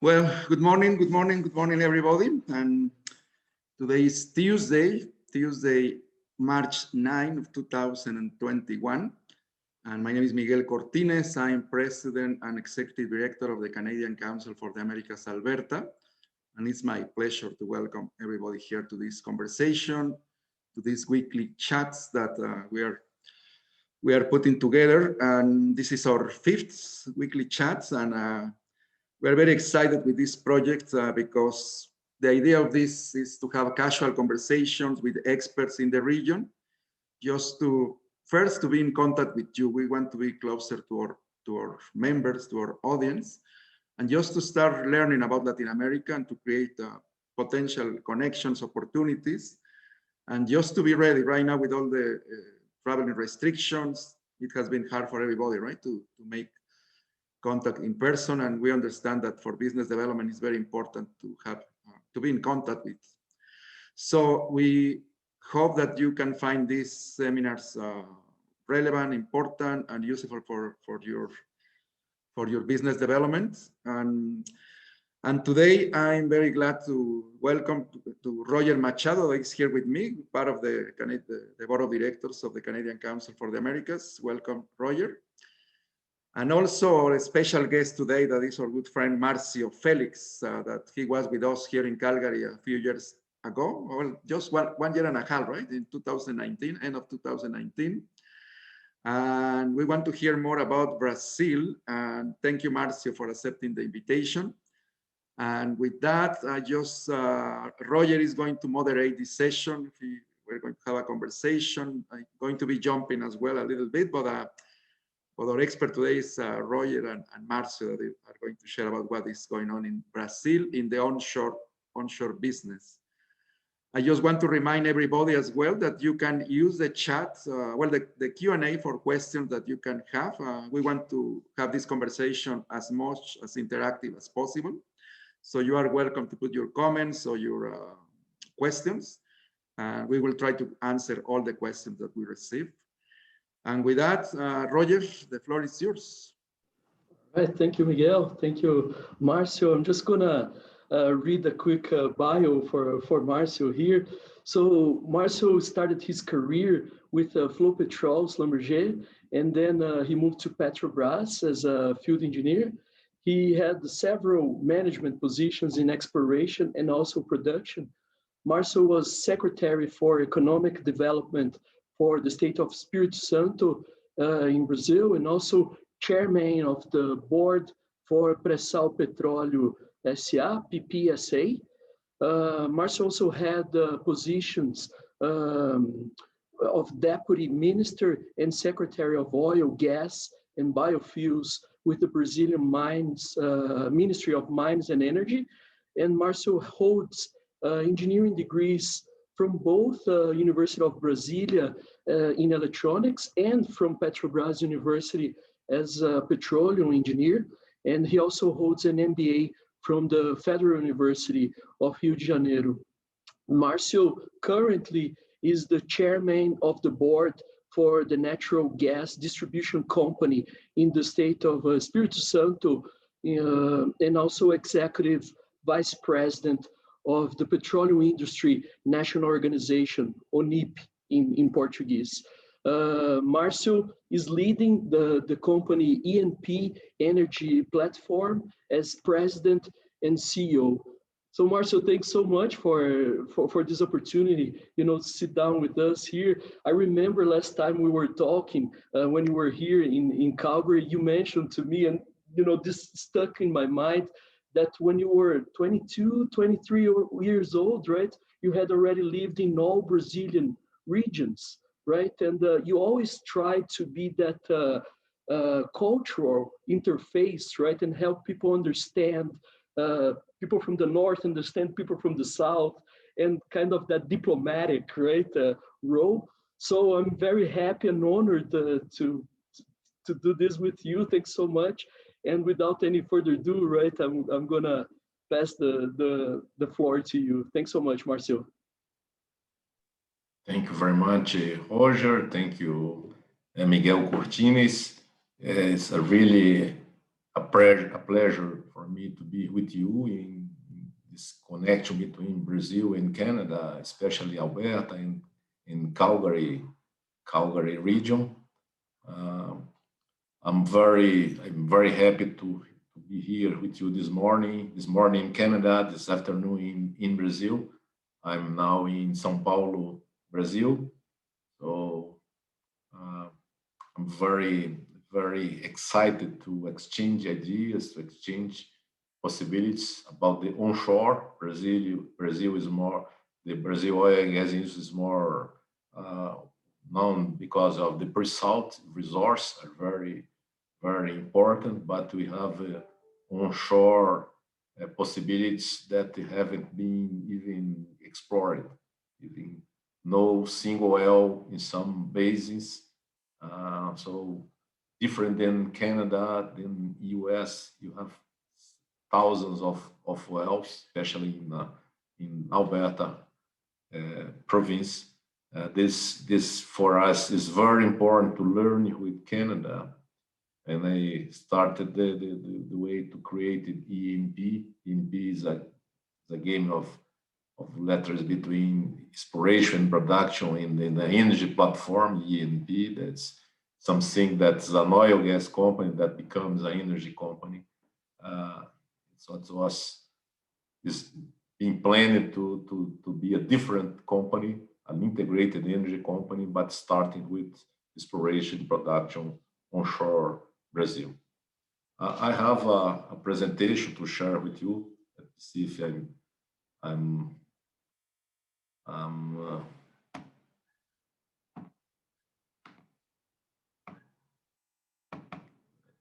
Well, good morning, everybody. And today is Tuesday, March 9 of 2021. And my name is Miguel Cortines. I'm President and Executive Director of the Canadian Council for the Americas, Alberta. And it's my pleasure to welcome everybody here to this conversation, to these weekly chats that we are putting together. And this is our fifth weekly chats. And we're very excited with this project because the idea of this is to have casual conversations with experts in the region, just to first to be in contact with you. We want to be closer to our members, to our audience, and just to start learning about Latin America and to create potential connections, opportunities, and just to be ready right now with all the traveling restrictions. It has been hard for everybody, right, to make contact in person, and we understand that for business development it's very important to have to be in contact with. So we hope that you can find these seminars relevant, important, and useful for your business development. And today I'm very glad to welcome to Roger Machado, who is here with me, part of the board of directors of the Canadian Council for the Americas. Welcome, Roger. And also our special guest today, that is our good friend Marcio Felix, that he was with us here in Calgary a few years ago, well, just one year and a half, right? In 2019, end of 2019. And we want to hear more about Brazil. And thank you, Marcio, for accepting the invitation. And with that, Roger is going to moderate this session. We're going to have a conversation. I'm going to be jumping as well a little bit, but our expert today is Roger and Marcio, that are going to share about what is going on in Brazil in the onshore business. I just want to remind everybody as well that you can use the chat, the Q&A for questions that you can have. We want to have this conversation as much as interactive as possible. So you are welcome to put your comments or your questions. We will try to answer all the questions that we receive. And with that, Roger, the floor is yours. All right, thank you, Miguel. Thank you, Marcio. I'm just gonna read a quick bio for Marcio here. So Marcio started his career with Flopetrol Schlumberger, and then he moved to Petrobras as a field engineer. He had several management positions in exploration and also production. Marcio was secretary for economic development for the state of Espírito Santo in Brazil, and also chairman of the board for Pré-Sal Petróleo S.A., PPSA. Marcio also had positions of deputy minister and secretary of oil, gas, and biofuels with the Brazilian Ministry of Mines and Energy. And Marcio holds engineering degrees from both University of Brasilia in electronics and from Petrobras University as a petroleum engineer. And he also holds an MBA from the Federal University of Rio de Janeiro. Marcio currently is the chairman of the board for the natural gas distribution company in the state of Espírito Santo, and also executive vice president of the Petroleum Industry National Organization, ONIP in Portuguese. Marcio is leading the company E&P Energy Platform as president and CEO. So Marcio, thanks so much for this opportunity, to sit down with us here. I remember last time we were talking, when you were here in Calgary, you mentioned to me, and this stuck in my mind, that when you were 22, 23 years old, right, you had already lived in all Brazilian regions, right? And you always tried to be that cultural interface, right, and help people understand, people from the north understand people from the south, and kind of that diplomatic, right, role. So I'm very happy and honored to do this with you. Thanks so much. And without any further ado, right, I'm gonna pass the floor to you. Thanks so much, Marcio. Thank you very much, Roger. Thank you, Miguel Cortines. It's really a pleasure for me to be with you in this connection between Brazil and Canada, especially Alberta and in Calgary region. I'm very happy to be here with you this morning in Canada, this afternoon in Brazil. I'm now in São Paulo, Brazil. So I'm very excited to exchange ideas, to exchange possibilities about the onshore. Brazil is more, the Brazil oil and gas industry is more known because of the pre-salt resource are very important, but we have onshore possibilities that haven't been even explored, even no single well in some basins. So different than Canada, than US, you have thousands of wells, especially in Alberta province. This for us is very important to learn with Canada. And I started the way to create EMP. EMP is a game of letters between exploration and production in the energy platform, EMP. That's something that's an oil gas company that becomes an energy company. So it is being planned to be a different company, an integrated energy company, but starting with exploration production onshore Brazil. I have a presentation to share with you. Let's see if I'm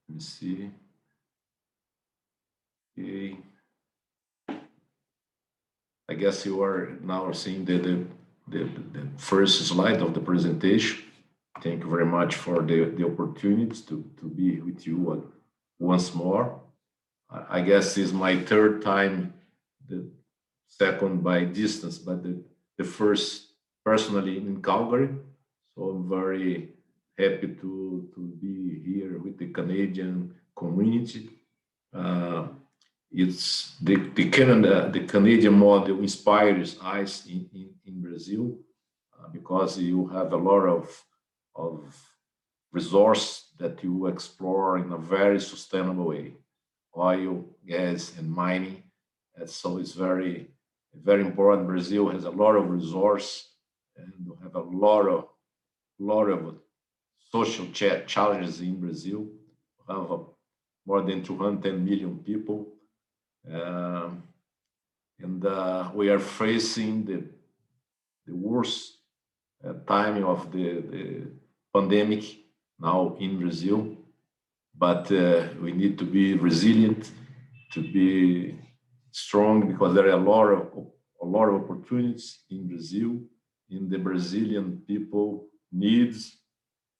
let me see. Okay. I guess you are now seeing the first slide of the presentation. Thank you very much for the opportunity to be with you once more. I guess this is my third time, the second by distance, but the first personally in Calgary. So I'm very happy to be here with the Canadian community. It's the Canadian model inspires us in Brazil because you have a lot of resource that you explore in a very sustainable way, oil, gas, and mining. And so it's very important. Brazil has a lot of resource and we have a lot of social challenges in Brazil. We have more than 210 million people. And we are facing the worst time of the pandemic now in Brazil, but we need to be resilient, to be strong, because there are a lot of opportunities in Brazil, in the Brazilian people need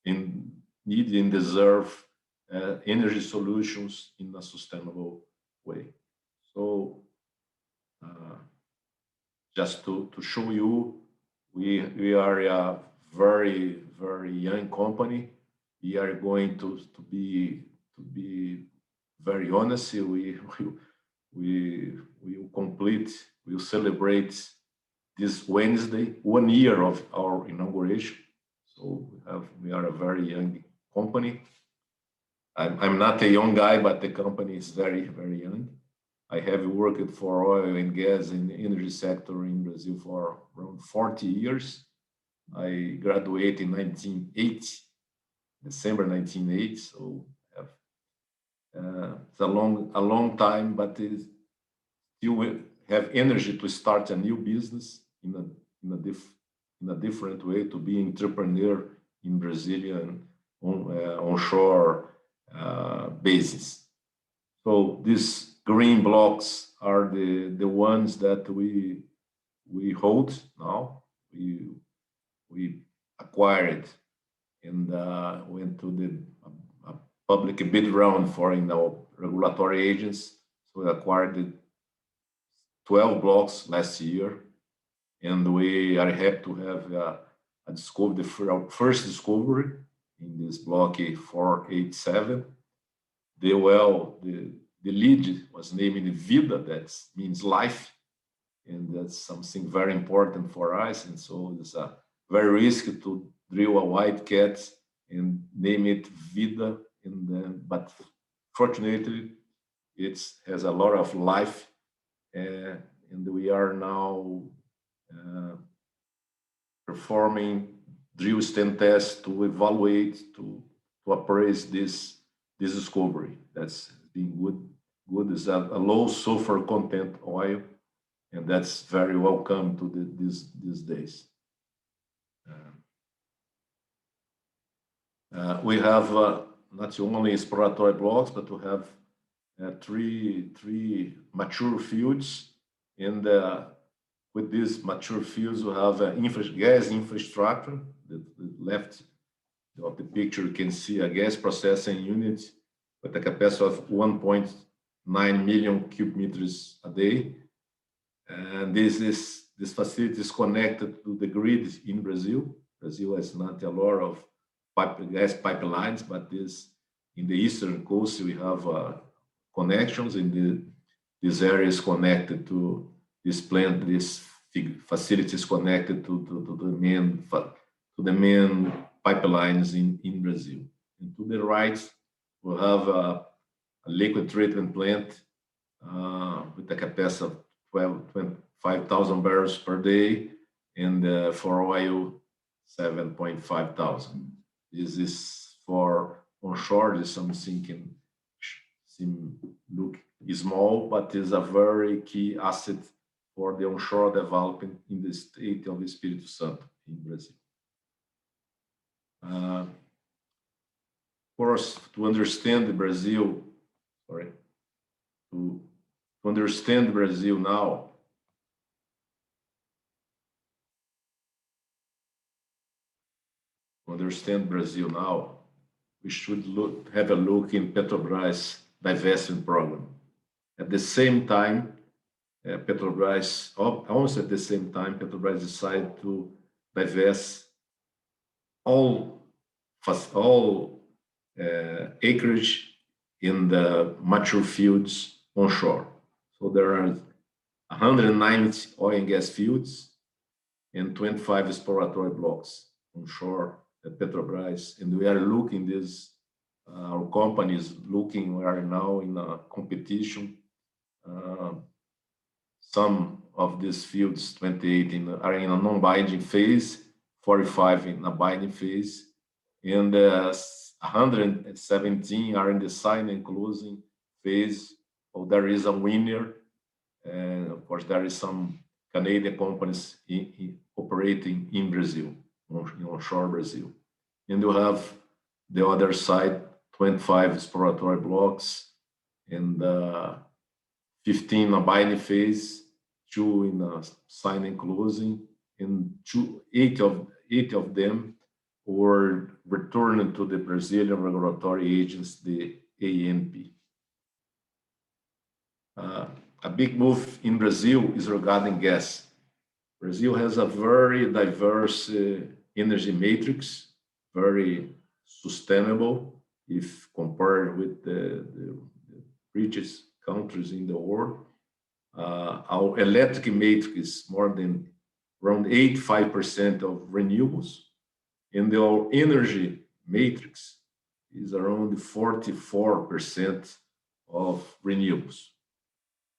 and deserve energy solutions in a sustainable way. So just to show you, we are a very young company. We are going to be very honest. We'll celebrate this Wednesday 1 year of our inauguration. So we are a very young company. I'm not a young guy, but the company is very young. I have worked for oil and gas in the energy sector in Brazil for around 40 years. I graduated in 1980, December 1980. So it's a long time, but you have energy to start a new business in a different way, to be entrepreneur in Brazilian onshore basis. So these green blocks are the ones that we hold now. We acquired and went to the public bid round for regulatory agents. So we acquired 12 blocks last year, and we are happy to have our first discovery in this block 487. The the lead was named Vida, that means life, and that's something very important for us. And so it's very risky to drill a white cat and name it Vida, and then, but fortunately, it has a lot of life, and we are now performing drill stem tests to evaluate, to appraise this discovery. That's been good. Good is a low sulfur content oil, and that's very welcome to these days. We have not only exploratory blocks, but we have three mature fields, and with these mature fields, we have gas infrastructure. The left of the picture, you can see a gas processing unit with a capacity of 1.9 million cubic meters a day. And this facility is connected to the grid in Brazil. Brazil has not a lot of gas pipelines, but in the eastern coast, we have connections, and this area is connected to this plant. This facility is connected to the main pipelines in Brazil. And to the right, we have a liquid treatment plant with a capacity of 25,000 barrels per day, and for oil, 7,500. This is for onshore. This something can look small, but is a very key asset for the onshore development in the state of Espírito Santo in Brazil. Of course, to understand Brazil now, we should have a look in Petrobras' divestment program. At the same time, almost at the same time, Petrobras decided to divest all acreage in the mature fields onshore. So there are 190 oil and gas fields and 25 exploratory blocks onshore at Petrobras. And we are looking this, our company is looking, we are now in a competition. Some of these fields, 28 are in a non-binding phase, 45 in a binding phase, and 117 are in the sign and closing phase. So there is a winner, and of course there is some Canadian companies operating in Brazil, in onshore Brazil. And you have the other side, 25 exploratory blocks, and 15 a binding phase, 2 in a sign and closing, and 8 of them were returned to the Brazilian regulatory agency, the ANP. A big move in Brazil is regarding gas. Brazil has a very diverse energy matrix, very sustainable if compared with the richest countries in the world. Our electric matrix is more than around 85% of renewables, and our energy matrix is around 44% of renewables.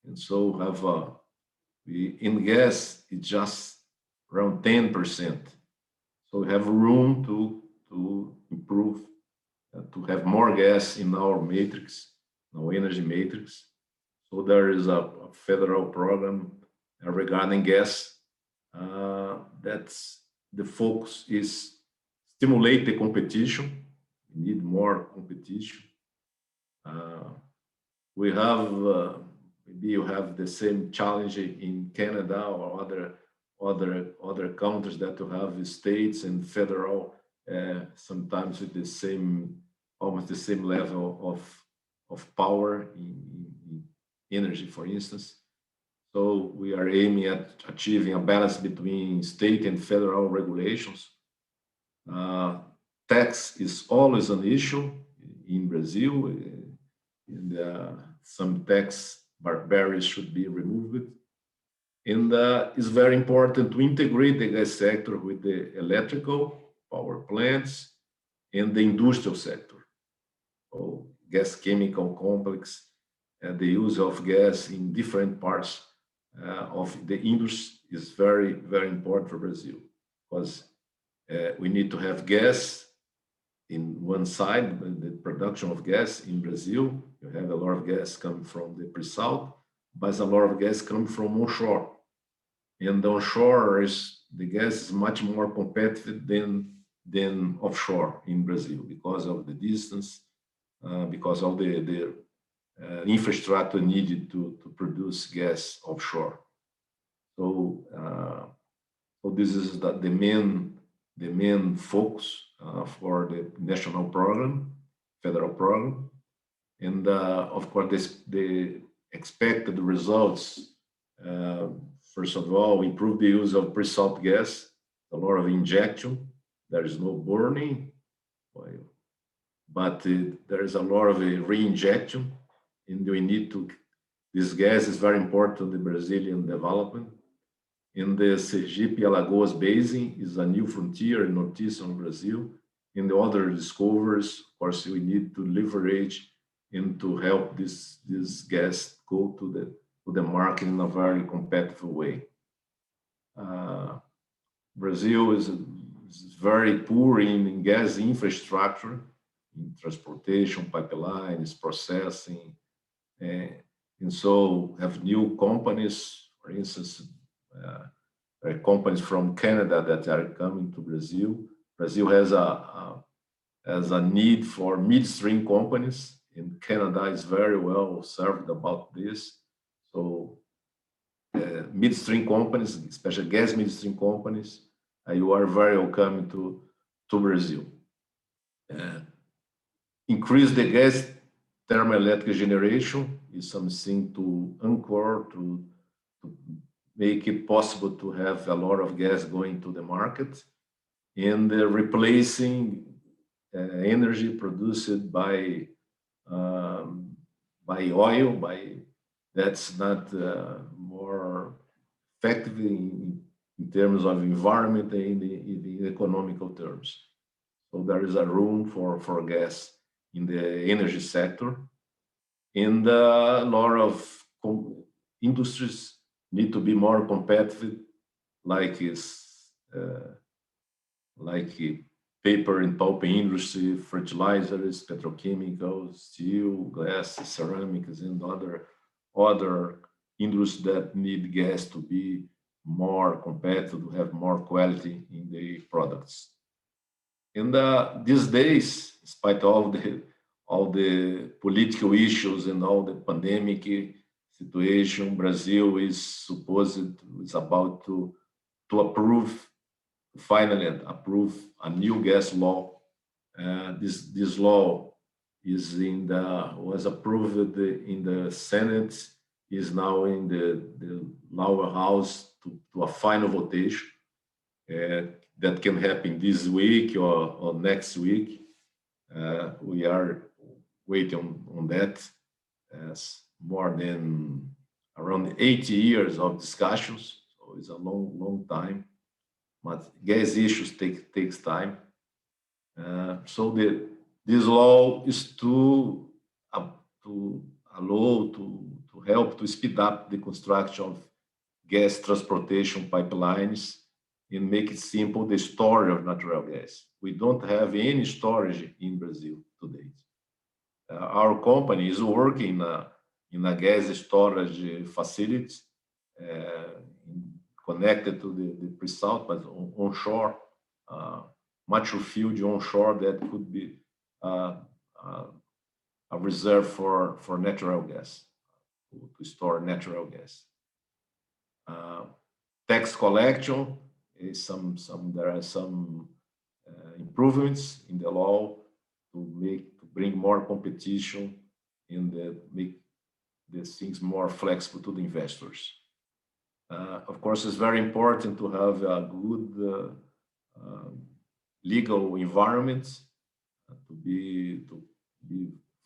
And so in gas, it's just around 10%. So we have room to improve, to have more gas in our matrix, our energy matrix. So there is a federal program regarding gas. That's the focus is stimulate the competition. We need more competition. We have maybe you have the same challenge in Canada or other countries that you have states and federal, sometimes with the same, almost the same level of power in energy, for instance. So we are aiming at achieving a balance between state and federal regulations. Tax is always an issue in Brazil, and some tax barriers should be removed. And it's very important to integrate the gas sector with the electrical power plants and the industrial sector. So gas chemical complex and the use of gas in different parts of the industry is very, very important for Brazil, because we need to have gas in one side, the production of gas in Brazil. You have a lot of gas coming from the pre-salt, but a lot of gas coming from onshore. And onshore the gas is much more competitive than offshore in Brazil because of the distance, because of the infrastructure needed to produce gas offshore. So, so this is the main focus for the national program, federal program. And of course, the expected results, first of all, improve the use of pre-salt gas, a lot of injection. There is no burning, but there is a lot of re-injection, and we need to, this gas is very important to the Brazilian development. In the Sergipe-Alagoas Basin is a new frontier in northeastern Brazil. In the other discoveries, of course, we need to leverage and to help this gas go to the market in a very competitive way. Brazil is very poor in gas infrastructure, in transportation, pipelines, processing, and so have new companies, for instance, companies from Canada that are coming to Brazil. Brazil has a need for midstream companies, and Canada is very well served about this. So midstream companies, especially gas midstream companies, you are very welcome to Brazil. Increase the gas thermoelectric generation is something to anchor, to make it possible to have a lot of gas going to the market, and replacing energy produced by oil, that's not more effective in terms of environment and in economical terms. So there is a room for gas in the energy sector, and a lot of industries need to be more competitive, like paper and pulp industry, fertilizers, petrochemicals, steel, glass, ceramics, and other industries that need gas to be more competitive, to have more quality in the products. And these days, despite all the political issues and all the pandemic situation, Brazil is about to finally approve a new gas law. This law was approved in the Senate, is now in the lower house to a final votation that can happen this week or next week. We are waiting on that. More than around 80 years of discussions, so it's a long time. But gas issues takes time. So this law is to allow to help to speed up the construction of gas transportation pipelines and make it simple the storage of natural gas. We don't have any storage in Brazil today. Our company is working in a gas storage facility connected to the pre-salt, but onshore, Machado field onshore, that could be a reserve for natural gas, to store natural gas. Tax collection is there are some improvements in the law to bring more competition and make the things more flexible to the investors. Of course, it's very important to have a good legal environment, to be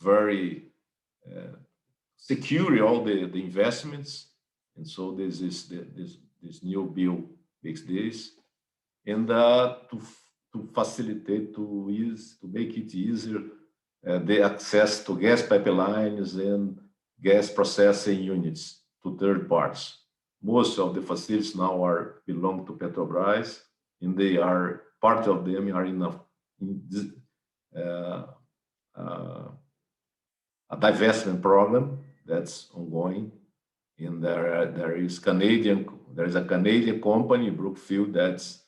very secure all the investments. And so this new bill makes this, and to facilitate, to make it easier the access to gas pipelines and gas processing units to third parties. Most of the facilities now belong to Petrobras, and they are, part of them are in a divestment program that's ongoing. And there is a Canadian company, Brookfield, that's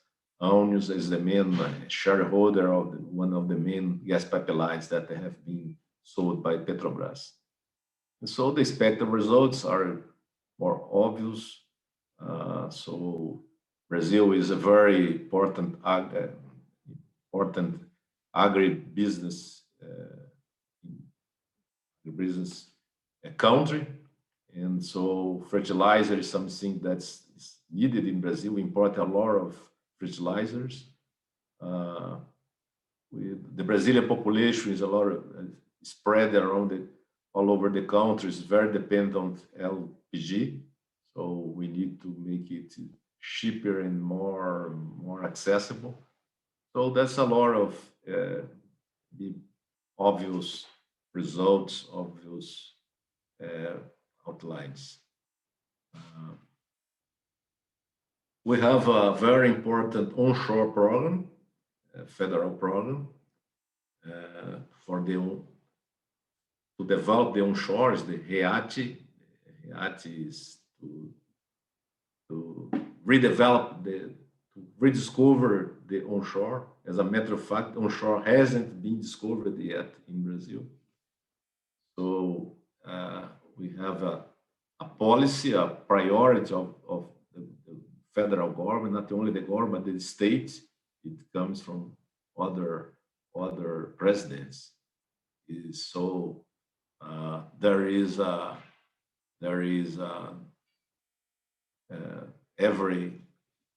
owns as the main shareholder of one of the main gas pipelines that have been sold by Petrobras. And so the expected results are more obvious. So Brazil is a very important agribusiness country. And so fertilizer is something that's needed in Brazil. We import a lot of fertilizers. The Brazilian population is a lot spread around all over the country. Is very dependent on LPG. So we need to make it cheaper and more accessible. So that's a lot of the obvious results, obvious outlines. We have a very important onshore program, a federal program, to develop the onshore. Is the REACT. REACT is to redevelop, to rediscover the onshore. As a matter of fact, onshore hasn't been discovered yet in Brazil. So we have a policy, a priority of the federal government, not only the government, the state. It comes from other presidents. So there is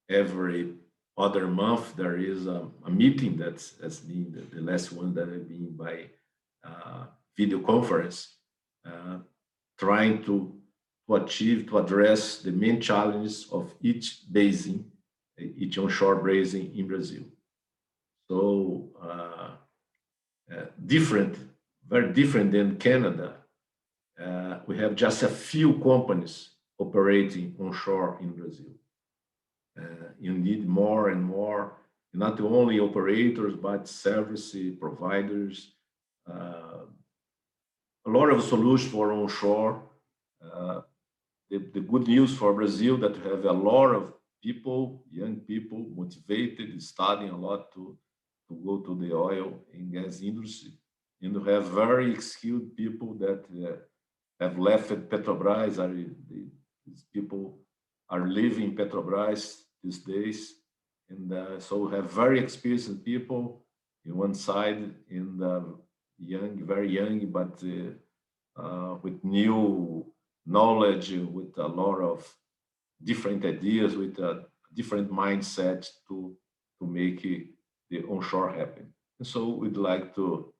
every other month there is a meeting that's been the last one that has been by video conference, trying to address the main challenges of each basin, each onshore basin in Brazil. So very different than Canada. We have just a few companies operating onshore in Brazil. You need more and more, not only operators, but service providers. A lot of solutions for onshore. The good news for Brazil that we have a lot of people, young people, motivated, studying a lot to go to the oil and gas industry. And we have very skilled people that have left Petrobras. These people are leaving Petrobras these days. And so we have very experienced people in one side, and young, very young, but with new knowledge, with a lot of different ideas, with a different mindset to make the onshore happen. And so we'd like to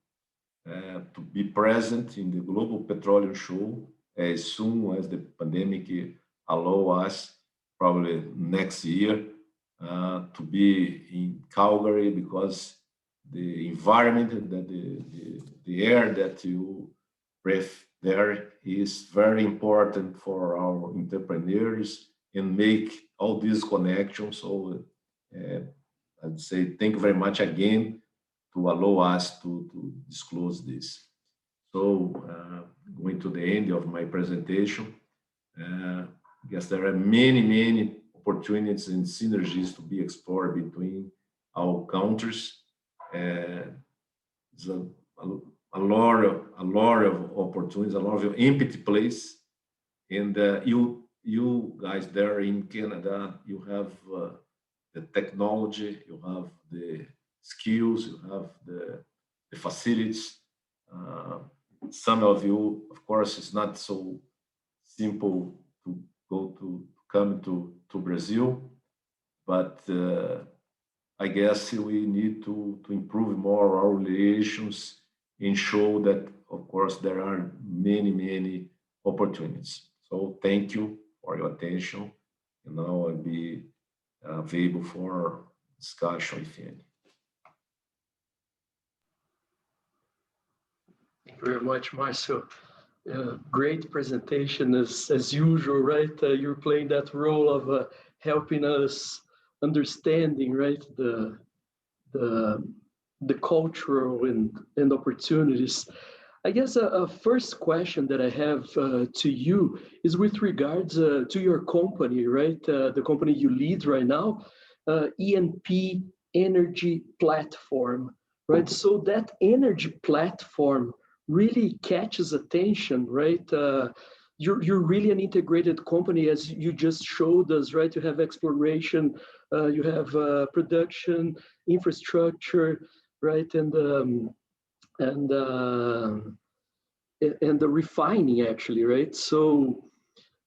be present in the Global Petroleum Show as soon as the pandemic allow us, probably next year, to be in Calgary, because the environment, that the air that you breathe there is very important for our entrepreneurs and make all these connections. So I'd say thank you very much again to allow us to disclose this. So going to the end of my presentation, I guess there are many opportunities and synergies to be explored between our countries. There's a lot of opportunities, a lot of empty place. And you guys there in Canada, you have the technology, you have the skills, you have the facilities. Some of you, of course, it's not so simple to come to Brazil, but I guess we need to improve more our relations and show that, of course, there are many opportunities. So thank you for your attention. And now I'll be available for discussion if any. Thank you very much, Marcio. Great presentation as usual, right? You're playing that role of helping us understanding, right, the cultural and opportunities. I guess a first question that I have to you is with regards to your company, right? The company you lead right now, ENP Energy Platform, right? So that energy platform really catches attention, right? You're really an integrated company, as you just showed us, right? You have exploration, you have production, infrastructure, right? And the refining, actually, right? So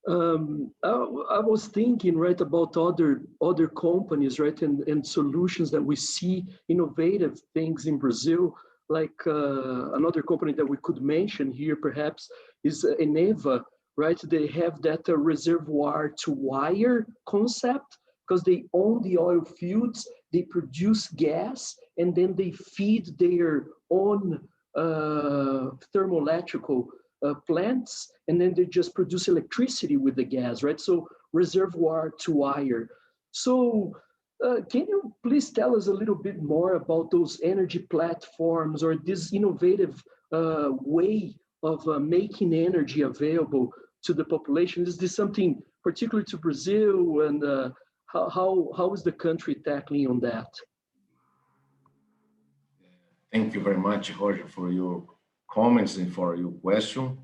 I was thinking, right, about other companies, right, and solutions that we see, innovative things in Brazil. Like another company that we could mention here, perhaps, is Eneva, right? They have that reservoir to wire concept because they own the oil fields, they produce gas, and then they feed their own thermoelectrical plants, and then they just produce electricity with the gas, right? So reservoir to wire. So can you please tell us a little bit more about those energy platforms or this innovative way of making energy available to the population? Is this something particular to Brazil, and how is the country tackling on that? Thank you very much, Roger, for your comments and for your question.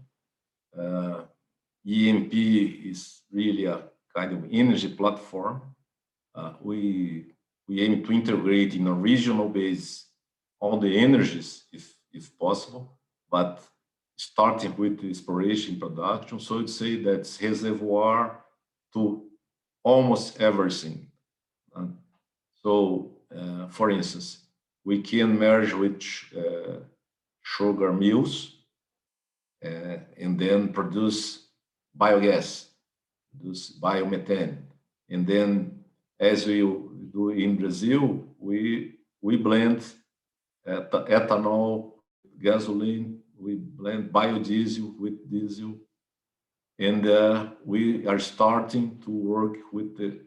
ENP is really a kind of energy platform. We aim to integrate in a regional base all the energies, if possible, but starting with the exploration production. So I'd say that's reservoir to almost everything. For instance, we can merge with sugar mills and then produce biogas, produce biomethane. And then, as we do in Brazil, we blend ethanol, gasoline, we blend biodiesel with diesel. And we are starting to work with the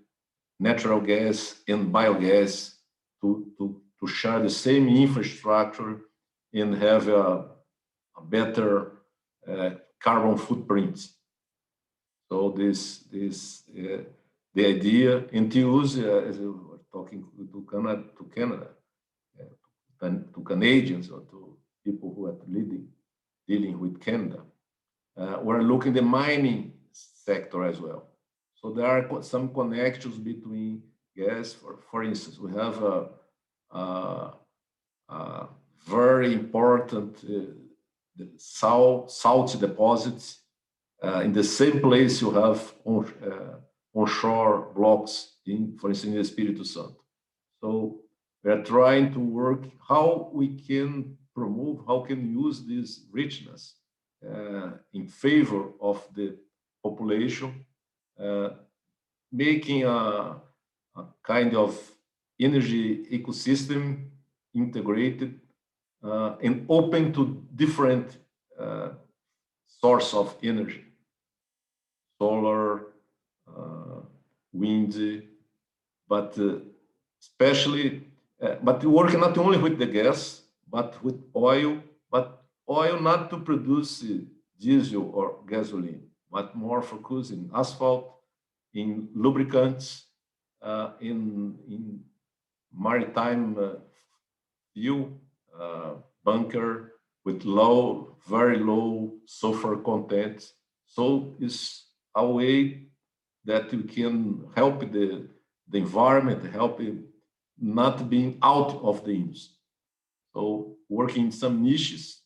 natural gas and biogas to share the same infrastructure and have a better carbon footprint. So the idea, and to use, as we were talking to Canadians or to people who are dealing with Canada, we're looking at the mining sector as well. So there are some connections between gas. For instance, we have a very important salt deposits in the same place you have onshore blocks for instance, in the Espírito Santo. So we are trying to work how we can promote, how can use this richness in favor of the population, making a kind of energy ecosystem integrated and open to different source of energy, solar, wind, but especially, but working not only with the gas, but with oil, but oil not to produce diesel or gasoline, but more focus in asphalt, in lubricants, in maritime fuel, bunker with very low sulfur content. So it's a way that we can help the environment, help it not being out of the industry. So working in some niches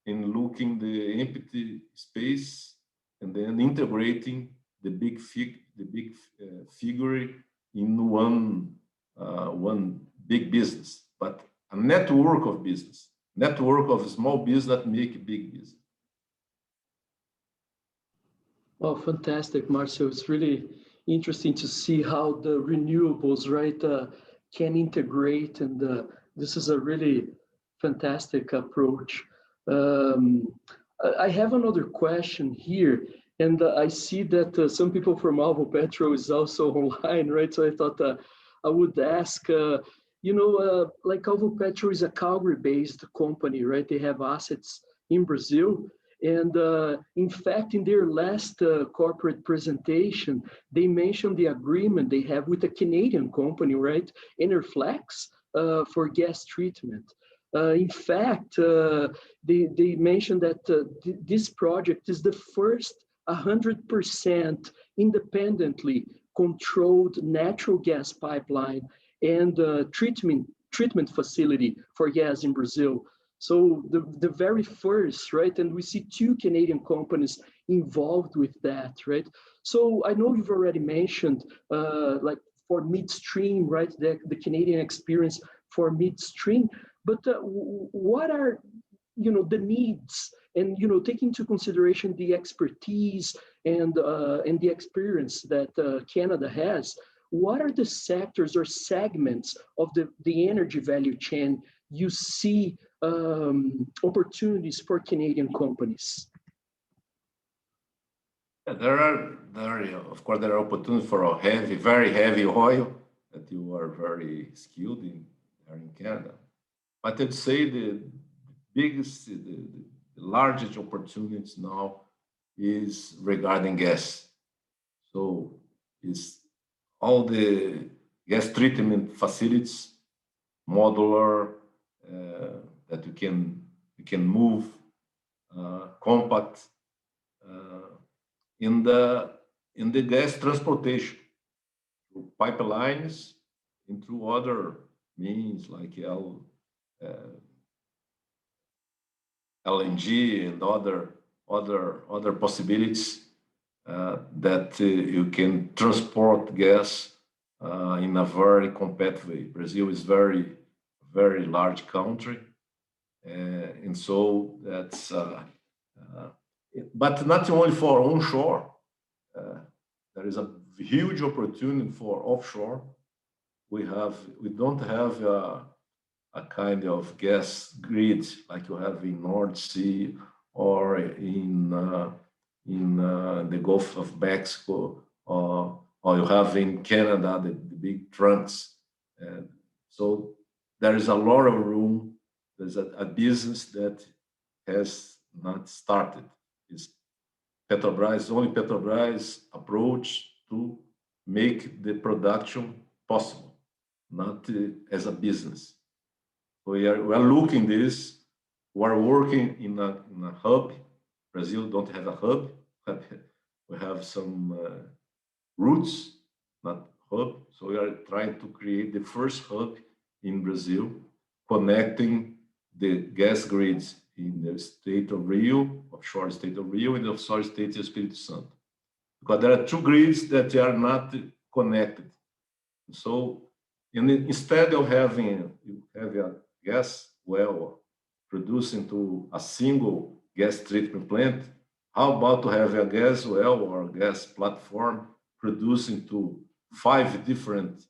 and looking the empty space and then integrating the big figure in one big business, but a network of small business that make big business. Oh, fantastic, Marcio. It's really interesting to see how the renewables, right, can integrate, and this is a really fantastic approach. Um, I have another question here, and I see that some people from Alvo Petro is also online, right? So I thought I would ask, like Alvo Petro is a Calgary-based company, right? They have assets in Brazil, and in fact, in their last corporate presentation, they mentioned the agreement they have with a Canadian company, right? Enerflex, for gas treatment. In fact, they mentioned that this project is the first 100% independently controlled natural gas pipeline and treatment facility for gas in Brazil. So the very first, right? And we see two Canadian companies involved with that, right? So I know you've already mentioned, like for midstream, right? The Canadian experience for midstream, but what are, the needs and, take into consideration the expertise and the experience that Canada has. What are the sectors or segments of the energy value chain you see opportunities for Canadian companies? Yeah, of course, there are opportunities for a very heavy oil that you are very skilled in there in Canada. But I'd say the largest opportunities now is regarding gas. So it's all the gas treatment facilities, modular, that you can move, compact, in the gas transportation through pipelines and through other means like LNG and other possibilities that you can transport gas in a very competitive way. Brazil is very large country, and so that's. But not only for onshore, there is a huge opportunity for offshore. We don't have a kind of gas grid like you have in North Sea or in the Gulf of Mexico, or you have in Canada the big trunks. So there is a lot of room. There's a business that has not started. It's only Petrobras approach to make the production possible, not as a business. We are looking this. We are working in a hub. Brazil don't have a hub. We have some roots, not hub. So we are trying to create the first hub in Brazil, connecting the gas grids in the state of Rio, offshore state of Rio, and the offshore state of Espírito Santo. Because there are two grids that are not connected. So instead of having a gas well producing to a single gas treatment plant, how about to have a gas well or a gas platform producing to 5 different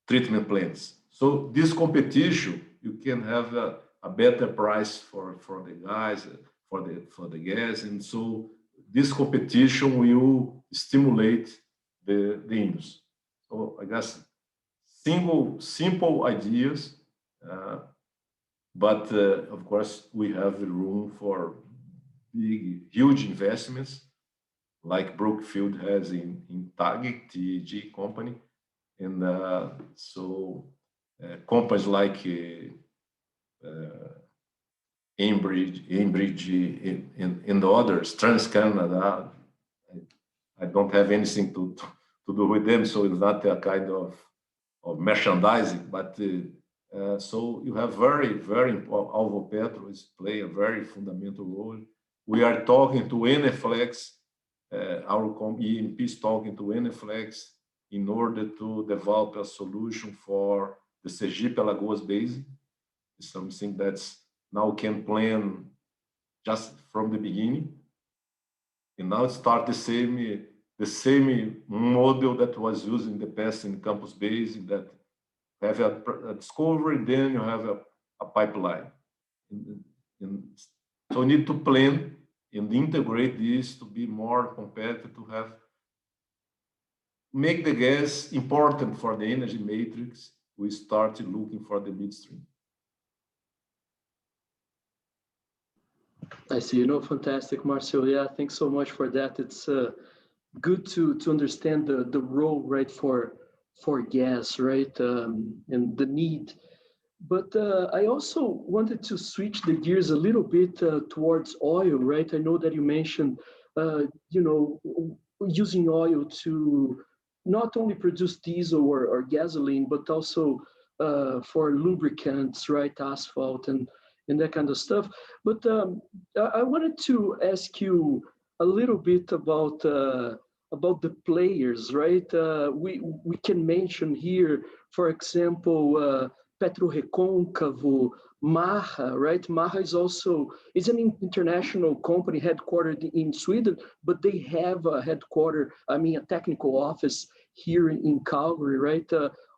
treatment plants? So this competition, you can have a better price for the guys, for the gas, and so this competition will stimulate the industry. So I guess simple ideas, but of course we have room for huge investments, like Brookfield has in TAG company, and so companies like Enbridge and the others, TransCanada. I don't have anything to do with them, so it's not a kind of merchandising. But so you have very important. Alvo Petro play a very fundamental role. We are talking to Enerflex. Our EMP is talking to Enerflex in order to develop a solution for the Sergipe-Alagoas Basin. It's something that's now can plan just from the beginning. And now it starts the same model that was used in the past in campus base, that have a discovery, then you have a pipeline. And so we need to plan and integrate this to be more competitive, to make the gas important for the energy matrix. We started looking for the midstream. I see. Fantastic, Marcio. Yeah, thanks so much for that. It's good to understand the role, right, for gas, right, and the need. But I also wanted to switch the gears a little bit towards oil, right? I know that you mentioned, using oil to not only produce diesel or gasoline, but also for lubricants, right, asphalt and that kind of stuff. But I wanted to ask you a little bit about the players, right? We can mention here, for example, PetroRecôncavo, Maha, right? Maha is an international company headquartered in Sweden, but they have a a technical office here in Calgary, right?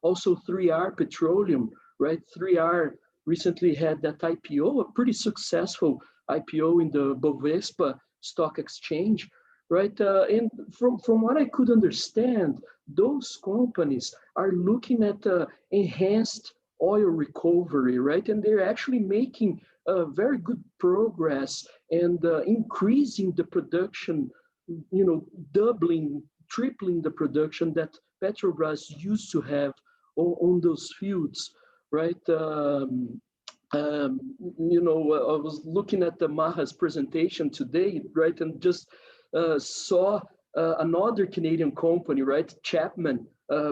Also 3R Petroleum, right? 3R recently had that IPO, a pretty successful IPO in the Bovespa stock exchange, right? And from what I could understand, those companies are looking at enhanced oil recovery, right? And they're actually making very good progress and increasing the production, doubling, tripling the production that Petrobras used to have on those fields, right? I was looking at the Maha's presentation today, right? And just saw another Canadian company, right? Chapman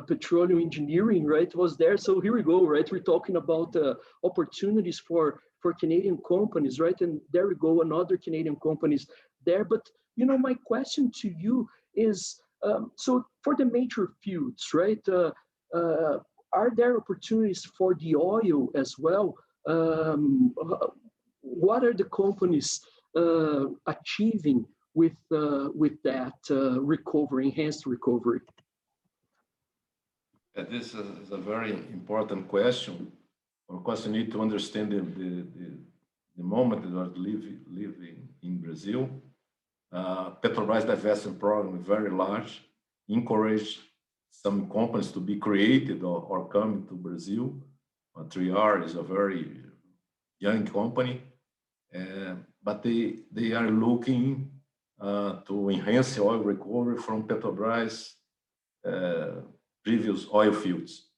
Petroleum Engineering, right, was there. So here we go, right? We're talking about opportunities for Canadian companies, right? And there we go, another Canadian companies there. But my question to you is, so for the major fields, right? Are there opportunities for the oil as well? What are the companies achieving with that recovery, enhanced recovery? This is a very important question. Of course, you need to understand the moment that we are living in Brazil. Petrobras divestment program is very large, encourage some companies to be created or coming to Brazil. 3R is a very young company, but they are looking to enhance the oil recovery from Petrobras previous oil fields.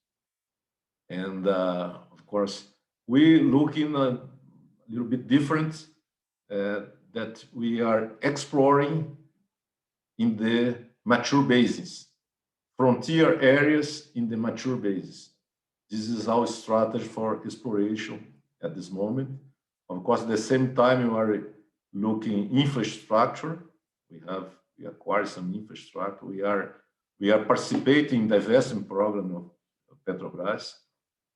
And of course, we're looking a little bit different, that we are exploring in the mature basins, frontier areas in the mature basins. This is our strategy for exploration at this moment. Of course, at the same time, we are looking infrastructure. We acquired some infrastructure. We are participating in the investment program of Petrobras,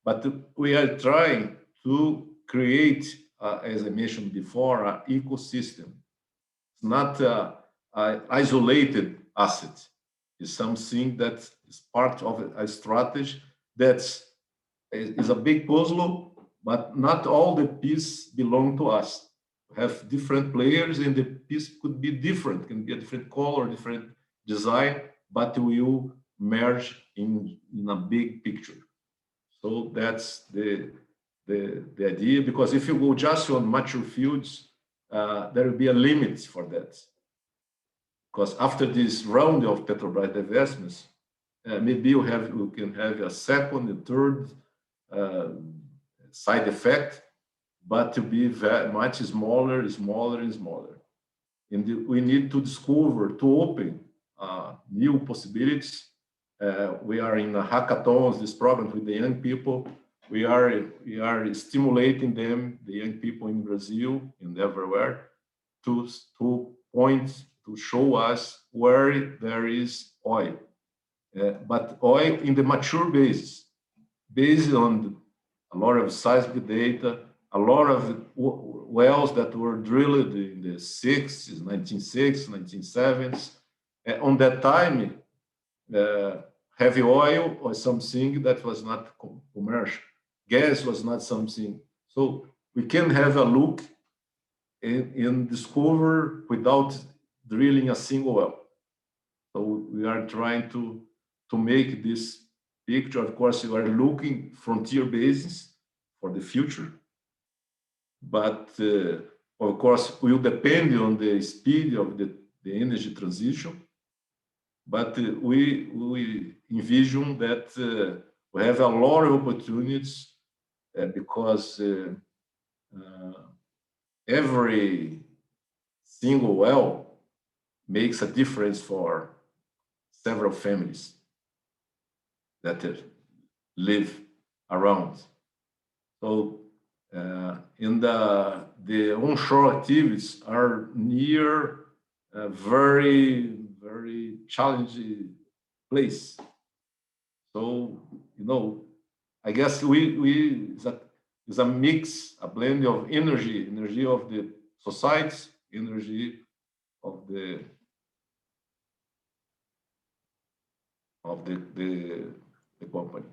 but we are trying to create, as I mentioned before, an ecosystem. It's not an isolated asset. It's something that is part of a strategy that is a big puzzle, but not all the pieces belong to us. We have different players, and the piece could be different, can be a different color, different design, but we will merge in a big picture. So that's the idea, because if you go just on mature fields, there will be a limit for that. Because after this round of Petrobras divestments, maybe we can have a second and third side effect, but to be very much smaller. And we need to discover, to open new possibilities. We are in hackathons, this program with the young people. We are stimulating them, the young people in Brazil and everywhere, to point, to show us where there is oil. But oil in the mature basis, based on a lot of seismic data, a lot of wells that were drilled in the 60s, 1960s, 1970s. On that time, heavy oil was something that was not commercial. Gas was not something. So we can have a look and discover without drilling a single well. So we are trying to make this picture. Of course, we are looking frontier basins for the future, but of course, will depend on the speed of the energy transition. But we envision that we have a lot of opportunities because every single well makes a difference for several families that live around. So in the onshore activities are near a very challenging place. So, I guess it's a mix, a blend of energy of the society, energy of the company.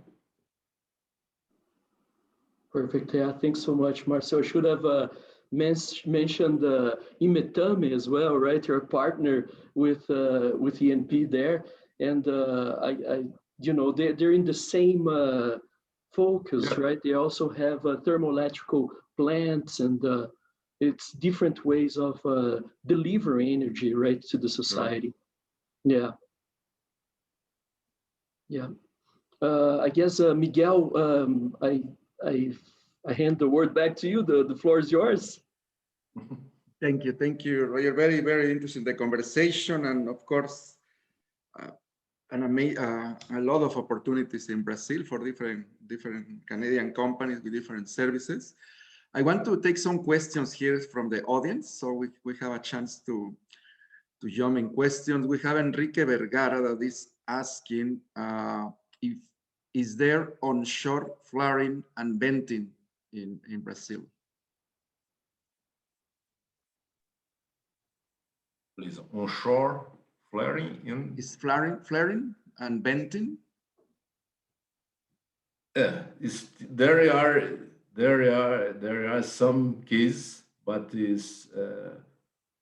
Perfect. Yeah, thanks so much, Marcel. I should have mentioned Methane as well, right? You're a partner with ENP there, and they're in the same focus, Yeah. right? They also have thermoelectrical plants, and it's different ways of delivering energy, right, to the society. Yeah. Yeah. I guess Miguel, I hand the word back to you. The floor is yours. Thank you, Roger. Very interesting the conversation, and of course, a lot of opportunities in Brazil for different Canadian companies with different services. I want to take some questions here from the audience, so we have a chance to jump in questions. We have Enrique Vergara that is asking is there onshore flaring and venting in Brazil? Please, onshore flaring in Is flaring and venting? Yeah, there are some cases, but is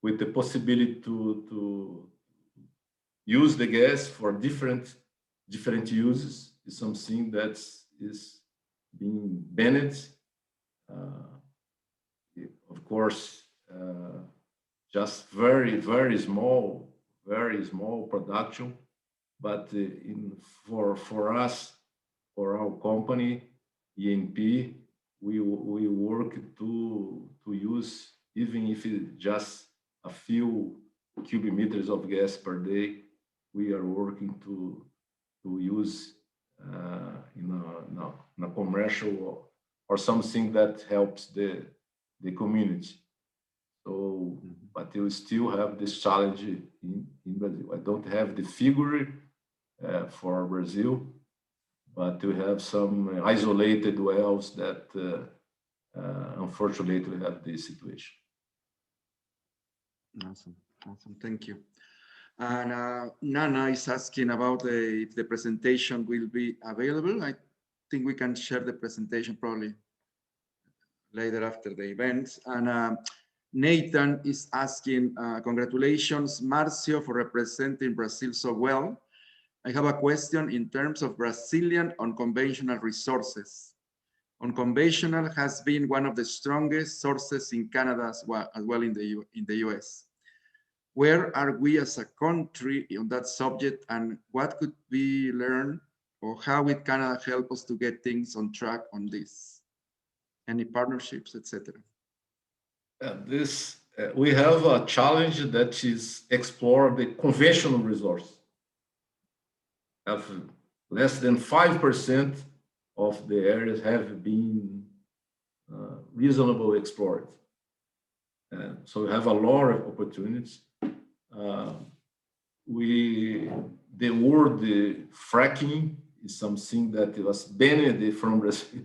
with the possibility to use the gas for different uses is something that is being banned. Of course, just very small production, but for us, for our company, ENP, we work to use, even if it's just a few cubic meters of gas per day, we are working to use in a commercial or something that helps the community. So, but you still have this challenge in Brazil. I don't have the figure for Brazil, but we have some isolated wells that unfortunately have this situation. Awesome, thank you. And Nana is asking about if the presentation will be available. I think we can share the presentation probably later after the event. And Nathan is asking, congratulations, Marcio, for representing Brazil so well. I have a question in terms of Brazilian unconventional resources. Unconventional has been one of the strongest sources in Canada as well in the US. Where are we as a country on that subject, and what could we learn, or how would Canada help us to get things on track on this? Any partnerships, etc.? We have a challenge that is explore the conventional resource. Have less than 5% of the areas have been reasonably explored. So we have a lot of opportunities. The word fracking is something that was banned from Brazil,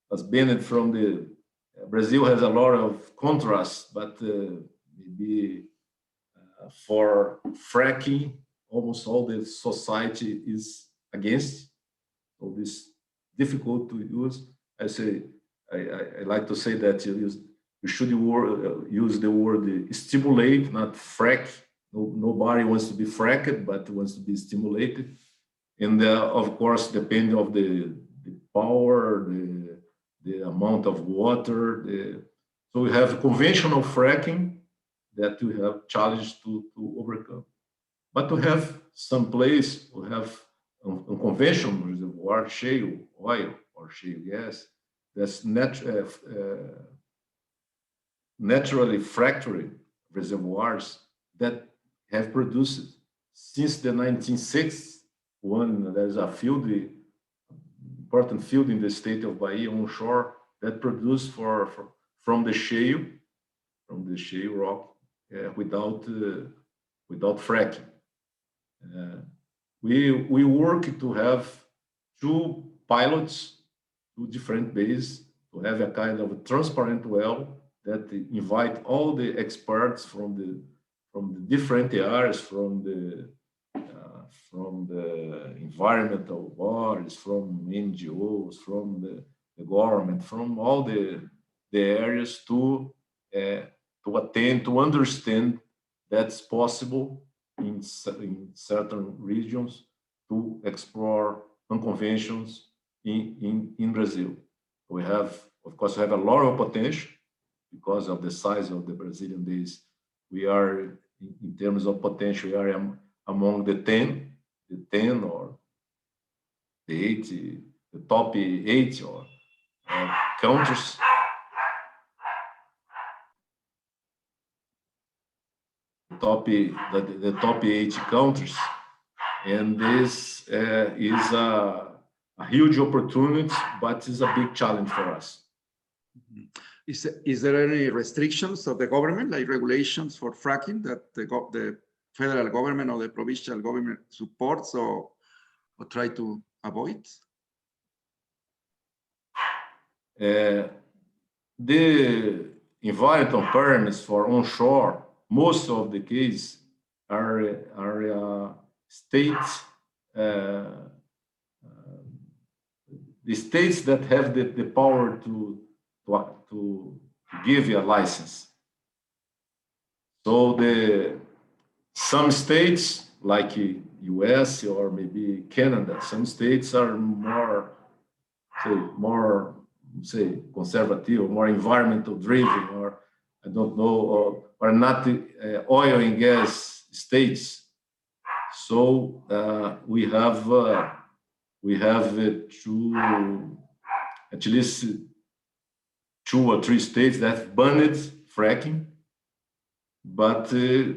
was banned from the Brazil has a lot of contrasts, but maybe for fracking, almost all the society is against. So this difficult to use. I like to say that you should use the word stimulate, not frack. Nobody wants to be fracked, but wants to be stimulated. And of course, depending of the power, the amount of water. So we have conventional fracking that we have challenged to overcome. But we have some place, we have unconventional reservoir, shale oil or shale gas, that's naturally fractured reservoirs that have produced since the 1960s. There's a field, important field in the state of Bahia, onshore, that produced from the shale rock without fracking. We work to have two pilots, two different bases, to have a kind of a transparent well that invite all the experts from the different areas, from the environmental bodies, from NGOs, from the government, from all the areas to attend, to understand that's possible in certain regions to explore unconventions in Brazil. We have, of course, a lot of potential because of the size of the Brazilian basin. We are, in terms of potential, we are among the 10 or the 80, the top 80 or countries. The top 80 countries, and this is a huge opportunity, but it's a big challenge for us. Is there any restrictions of the government, like regulations for fracking, that the federal government or the provincial government supports or try to avoid? The environmental permits for onshore, most of the cases are states, the states that have the power to give you a license. So some states, like US or maybe Canada, some states are more conservative, or more environmental driven, or I don't know, or not oil and gas states. So we have at least 2 or 3 states that banned fracking, but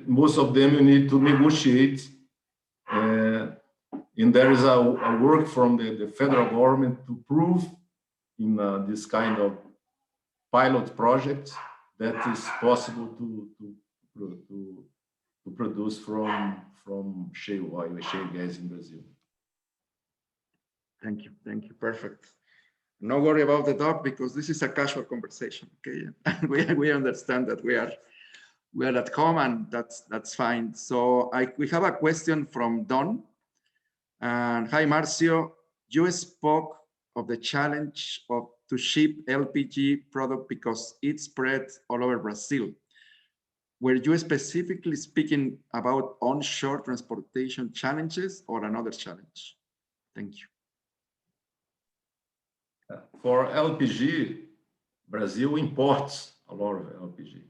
most of them you need to negotiate, and there is a work from the federal government to prove in this kind of pilot project that is possible to produce from shale oil, shale gas in Brazil. Thank you, perfect. No worry about the dog, because this is a casual conversation. Okay, we understand that we are at home, and that's fine. So we have a question from Don. And hi, Marcio. You spoke of the challenge to ship LPG product because it's spread all over Brazil. Were you specifically speaking about onshore transportation challenges or another challenge? Thank you. For LPG, Brazil imports a lot of LPG.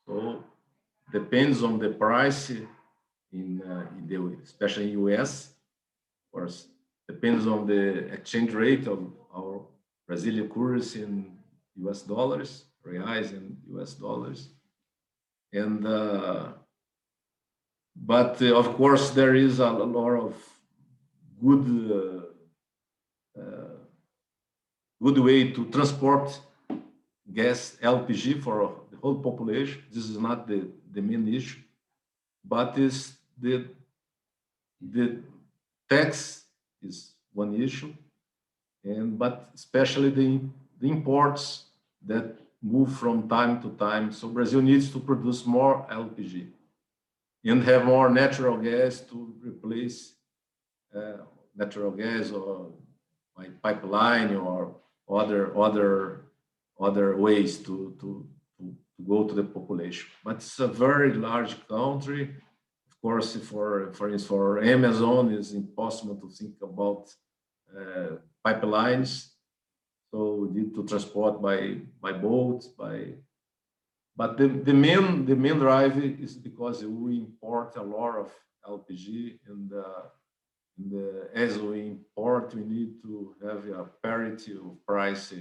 So depends on the price especially in US. Of course, depends on the exchange rate of our Brazilian currency in US dollars, reais in US dollars. And but of course there is a lot of good way to transport gas, LPG, for the whole population. This is not the main issue, but is the tax is one issue, but especially the imports that move from time to time. So Brazil needs to produce more LPG and have more natural gas to replace natural gas or by pipeline or other ways to go to the population. But it's a very large country. Of course, for Amazon, it's impossible to think about pipelines. So we need to transport by boats, but the main drive is because we import a lot of LPG, and as we import, we need to have a parity of price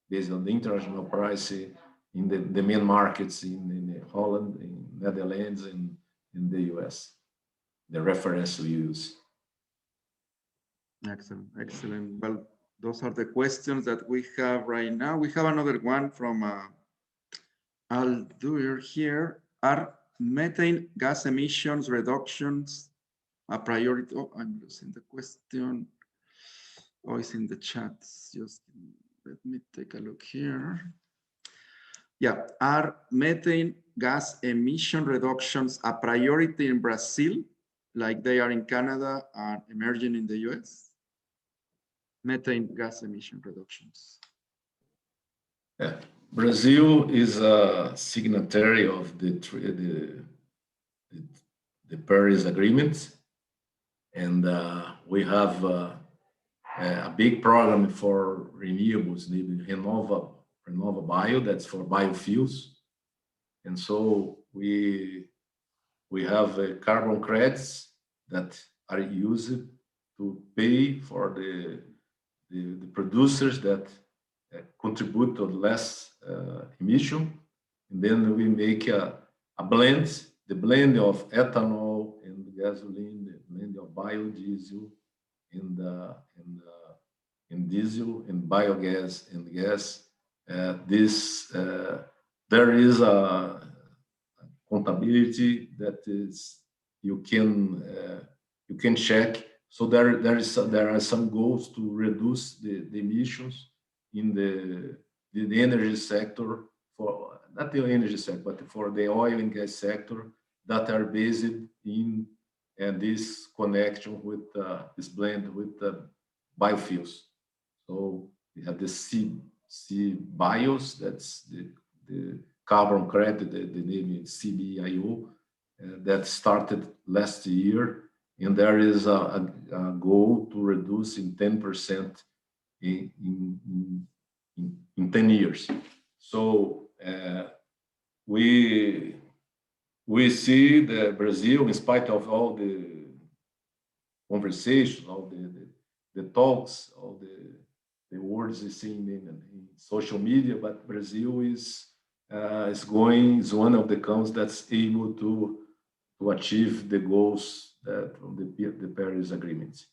based on the international price in the main markets in Holland, in Netherlands, and in the US, the reference we use. Excellent, excellent. Well, those are the questions that we have right now. We have another one from I'll do it here. Are methane gas emissions reductions a priority? Oh, I'm losing the question. Oh, it's in the chat. Just let me take a look here. Yeah, are methane gas emission reductions a priority in Brazil, like they are in Canada and emerging in the US? Methane gas emission reductions. Yeah. Brazil is a signatory of the Paris Agreement, and we have a big program for renewables, Renova Bio, that's for biofuels, and so we have carbon credits that are used to pay for the producers that contribute to less emission, and then we make a blend, the blend of ethanol and gasoline, the blend of biodiesel and diesel and biogas and gas. There is a accountability that is you can check. So there are some goals to reduce the emissions in the energy sector, for not the energy sector, but for the oil and gas sector, that are based in this connection with this blend with biofuels. So we have the CBios, that's the carbon credit, the name is CBIO, that started last year, and there is a goal to reduce in 10% in 10 years. So we see that Brazil, in spite of all the conversations, all the talks, all the words you see in social media, but Brazil is one of the countries that's able to achieve the goals from the Paris Agreement.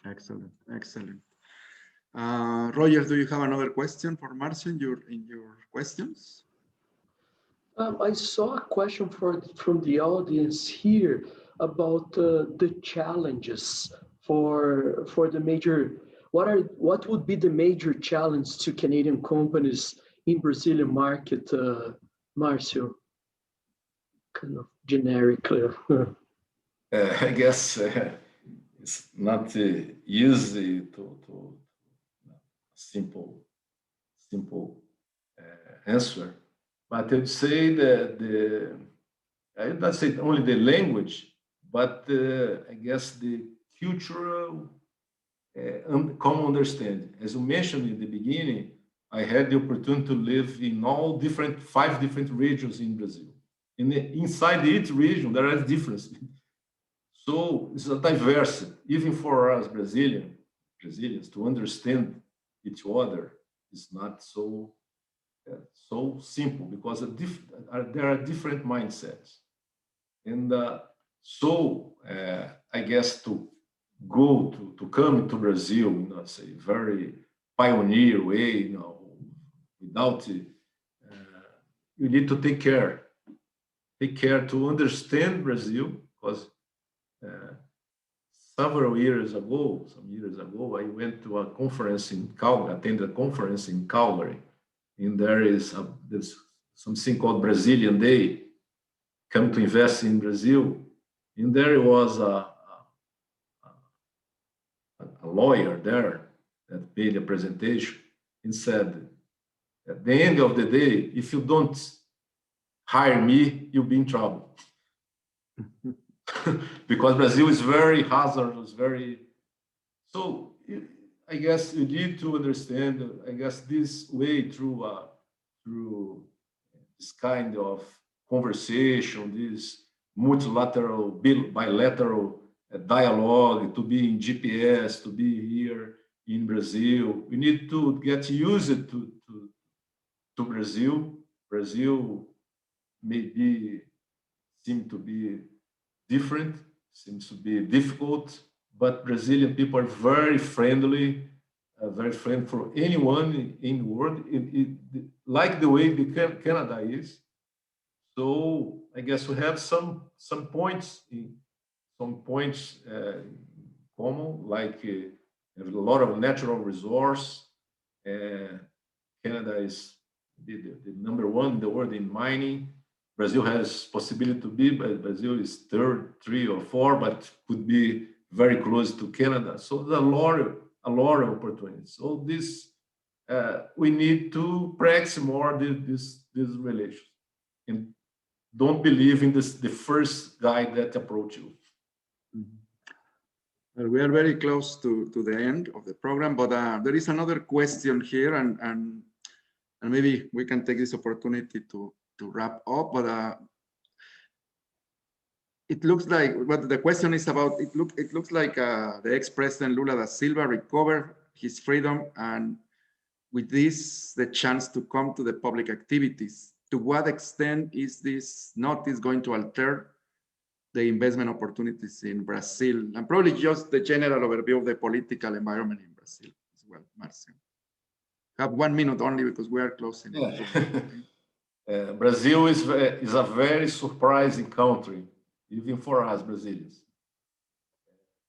Excellent, excellent. Roger, do you have another question for Marcio in your questions? I saw a question from the audience here about the challenges for the major. What would be the major challenge to Canadian companies in Brazilian market, Marcio? Kind of generically. I guess it's not easy to simple answer, but I'd say that I would not say only the language, but I guess the cultural common understanding. As you mentioned in the beginning, I had the opportunity to live in all 5 different regions in Brazil. Inside each region, there are differences. So it's a diversity, even for us Brazilians, to understand each other is not so simple, because there are different mindsets. And so I guess to come to Brazil in a very pioneer way, without you need to take care to understand Brazil, because some years ago, I went to a conference in Calgary, attended a conference in Calgary, and there's something called Brazilian Day, come to invest in Brazil. And there was a lawyer there that made a presentation and said, at the end of the day, if you don't hire me, you'll be in trouble. Because Brazil is very hazardous, so I guess you need to understand, I guess, this way through this kind of conversation, this multilateral, bilateral dialogue, to be in GPS, to be here in Brazil. We need to get used to Brazil. Brazil maybe seem to be different, seems to be difficult, but Brazilian people are very friendly for anyone in the world, like the way Canada is. So I guess we have some points common, like have a lot of natural resource. Canada is the number one in the world in mining. Brazil has possibility to be, but Brazil is third, 3 or 4, but could be very close to Canada. So there's a lot of opportunities. So this we need to practice more this relation, and don't believe in the first guy that approach you. Well, we are very close to the end of the program, but there is another question here, and maybe we can take this opportunity to wrap up. But it looks like what the question is about. It looks like the ex-president Lula da Silva recovered his freedom, and with this, the chance to come to the public activities. To what extent is this notice going to alter the investment opportunities in Brazil? And probably just the general overview of the political environment in Brazil as well, Marcio. Have 1 minute only because we are closing. Yeah. Brazil is a very surprising country, even for us Brazilians.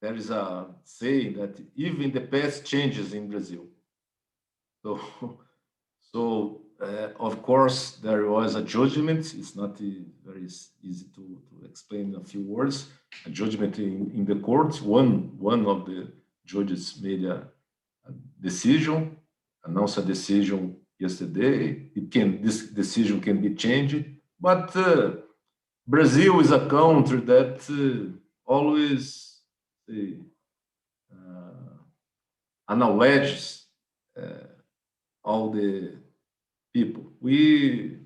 There is a saying that even the past changes in Brazil. So of course, there was a judgment. It's not very easy to explain in a few words. A judgment in the court. One of the judges made a decision, announced a decision yesterday. This decision can be changed, but Brazil is a country that always acknowledges all the people. We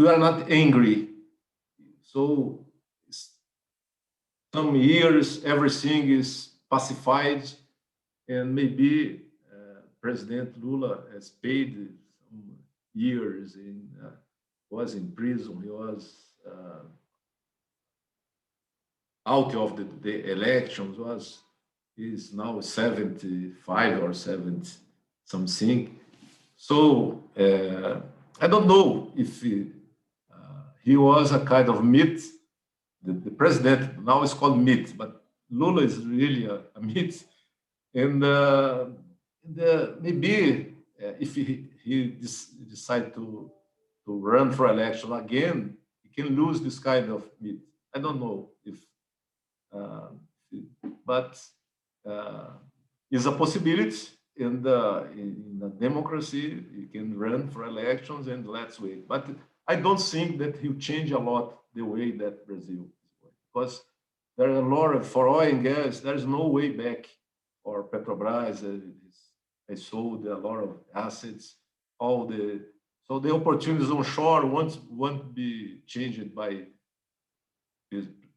are not angry. So some years everything is pacified, and maybe President Lula has paid some years was in prison. He was out of the elections. Is now 75 or 70 something. So I don't know if he was a kind of myth. The president now is called myth, but Lula is really a myth. And maybe if he decide to run for election again, he can lose this kind of myth. I don't know if, but is a possibility. And in a democracy, you can run for elections, and let's wait. But I don't think that he'll change a lot the way that Brazil is, because there are a lot of, for oil and gas, there's no way back. Or Petrobras, they sold a lot of assets. So the opportunities onshore won't be changed by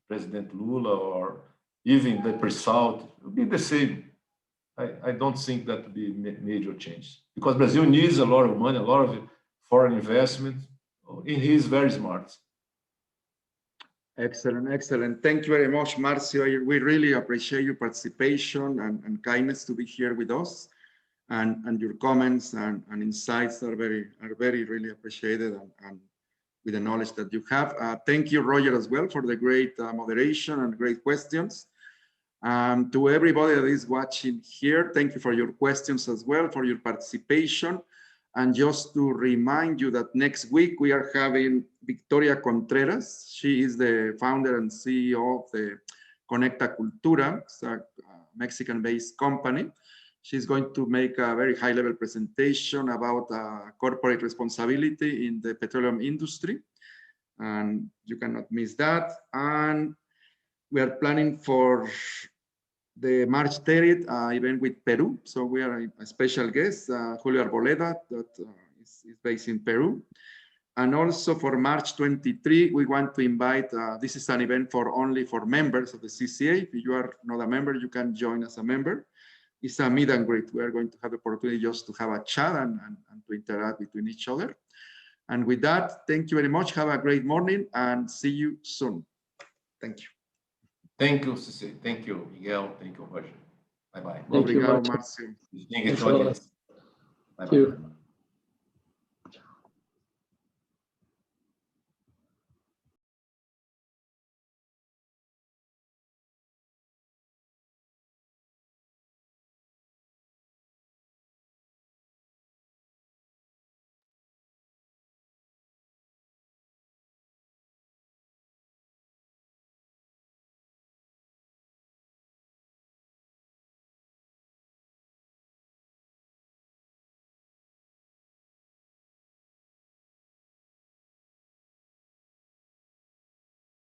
President Lula or even the pre-salt. It will be the same. I don't think that will be major change, because Brazil needs a lot of money, a lot of foreign investment, and he's very smart. Excellent, excellent. Thank you very much, Marcio. We really appreciate your participation and kindness to be here with us, and your comments and insights are very really appreciated, and with the knowledge that you have. Thank you, Roger, as well, for the great moderation and great questions. To everybody that is watching here, thank you for your questions as well, for your participation. And just to remind you that next week we are having Victoria Contreras. She is the founder and CEO of the Conecta Cultura, it's a Mexican-based company. She's going to make a very high-level presentation about corporate responsibility in the petroleum industry. And you cannot miss that. And we are planning for the March 30th event with Peru. So we are a special guest, Julio Arboleda, that is based in Peru. And also for March 23, we want to invite, this is an event only for members of the CCA. If you are not a member, you can join as a member. It's a meet and greet. We are going to have the opportunity just to have a chat and to interact between each other. And with that, thank you very much. Have a great morning and see you soon. Thank you. Thank you, Ceci. Thank you, Miguel. Thank you, Roger. Bye-bye. Thank you, Obrigado, Marcio. Marcio. Thank you, audience. Bye-bye.